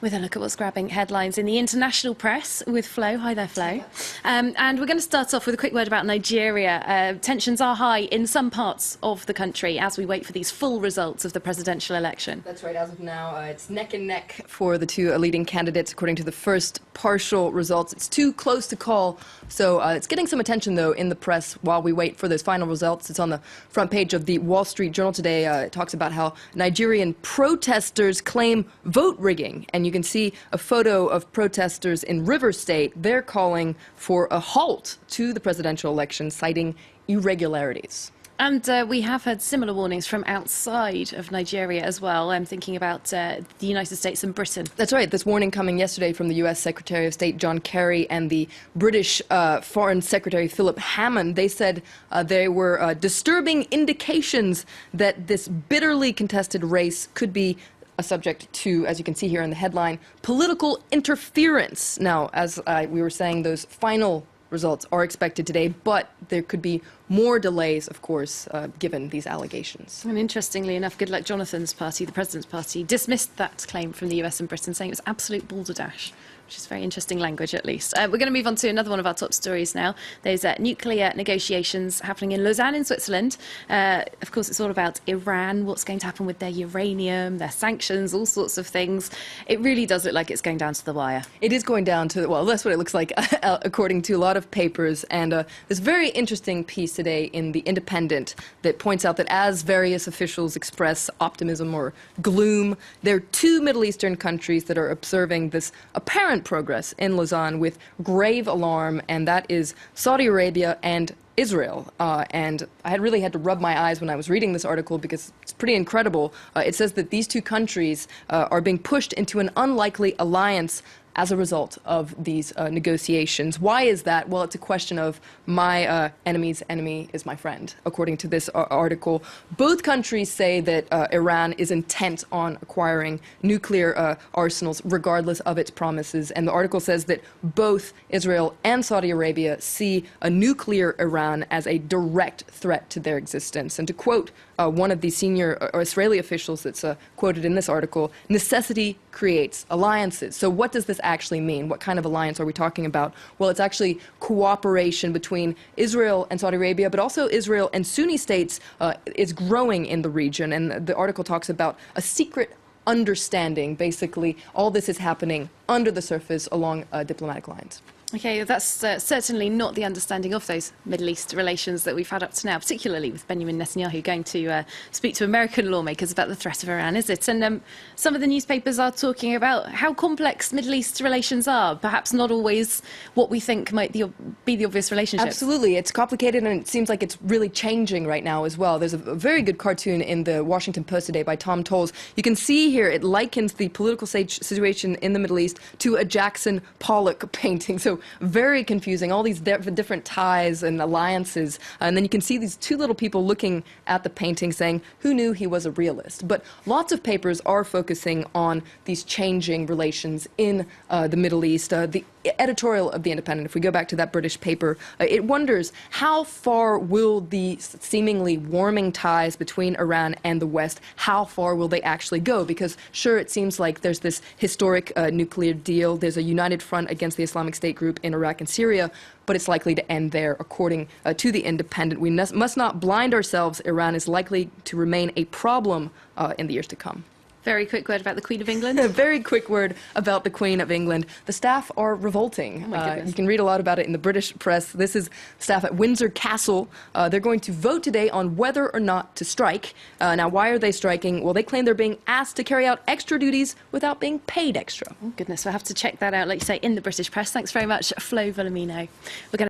with a look at what's grabbing headlines in the international press with Flo. Hi there, Flo. And we're going to start off with a quick word about Nigeria. Tensions are high in some parts of the country as we wait for these full results of the presidential election. That's right. As of now, it's neck and neck for the two leading candidates, according to the first partial results. It's too close to call, so it's getting some attention, though, in the press while we wait for those final results. It's on the front page of the Wall Street Journal today. It talks about how Nigerian protesters claim vote rigging, and you can see a photo of protesters in River State. They're calling for a halt to the presidential election, citing irregularities. And we have had similar warnings from outside of Nigeria as well. I'm thinking about the United States and Britain. That's right. This warning coming yesterday from the U.S. Secretary of State John Kerry and the British Foreign Secretary Philip Hammond. They said they were disturbing indications that this bitterly contested race could be a subject to, as you can see here in the headline, political interference. Now, as we were saying, those final results are expected today, but there could be more delays, of course, given these allegations. And interestingly enough, Goodluck Jonathan's party, the President's Party, dismissed that claim from the US and Britain, saying it was absolute balderdash, which is very interesting language, at least. We're going to move on to another one of our top stories now. There's nuclear negotiations happening in Lausanne in Switzerland. Of course, it's all about Iran, what's going to happen with their uranium, their sanctions, all sorts of things. It really does look like it's going down to the wire. It is going down to, well, that's what it looks like, according to a lot of papers. And this very interesting piece today in The Independent that points out that as various officials express optimism or gloom, there are two Middle Eastern countries that are observing this apparent progress in Lausanne with grave alarm, and that is Saudi Arabia and Israel. And I really had to rub my eyes when I was reading this article because it's pretty incredible. It says that these two countries are being pushed into an unlikely alliance as a result of these negotiations. Why is that? Well, it's a question of my enemy's enemy is my friend, according to this article. Both countries say that Iran is intent on acquiring nuclear arsenals regardless of its promises. And the article says that both Israel and Saudi Arabia see a nuclear Iran as a direct threat to their existence. And to quote one of the senior Israeli officials that's quoted in this article, necessity creates alliances. So what does this actually mean? What kind of alliance are we talking about? Well, it's actually cooperation between Israel and Saudi Arabia, but also Israel and Sunni states is growing in the region. And the article talks about a secret understanding. Basically, all this is happening under the surface along diplomatic lines. Okay, that's certainly not the understanding of those Middle East relations that we've had up to now, particularly with Benjamin Netanyahu going to speak to American lawmakers about the threat of Iran, is it? And some of the newspapers are talking about how complex Middle East relations are, perhaps not always what we think might be the obvious relationship. Absolutely. It's complicated, and it seems like it's really changing right now as well. There's a very good cartoon in the Washington Post today by Tom Tolles. You can see here it likens the political situation in the Middle East to a Jackson Pollock painting. So very confusing, all these different ties and alliances. And then you can see these two little people looking at the painting saying, who knew he was a realist? But lots of papers are focusing on these changing relations in the Middle East. The editorial of The Independent, if we go back to that British paper, it wonders how far will the seemingly warming ties between Iran and the West, how far will they actually go? Because sure, it seems like there's this historic nuclear deal, there's a united front against the Islamic State group in Iraq and Syria, but it's likely to end there, according to The Independent. We must not blind ourselves. Iran is likely to remain a problem in the years to come. Very quick word about the Queen of England. A very quick word about the Queen of England. The staff are revolting. Oh my goodness. You can read a lot about it in the British press. This is staff at Windsor Castle. They're going to vote today on whether or not to strike. Now, why are they striking? Well, they claim they're being asked to carry out extra duties without being paid extra. Oh, goodness. We'll have to check that out, like you say, in the British press. Thanks very much, Flo Villamino. We're going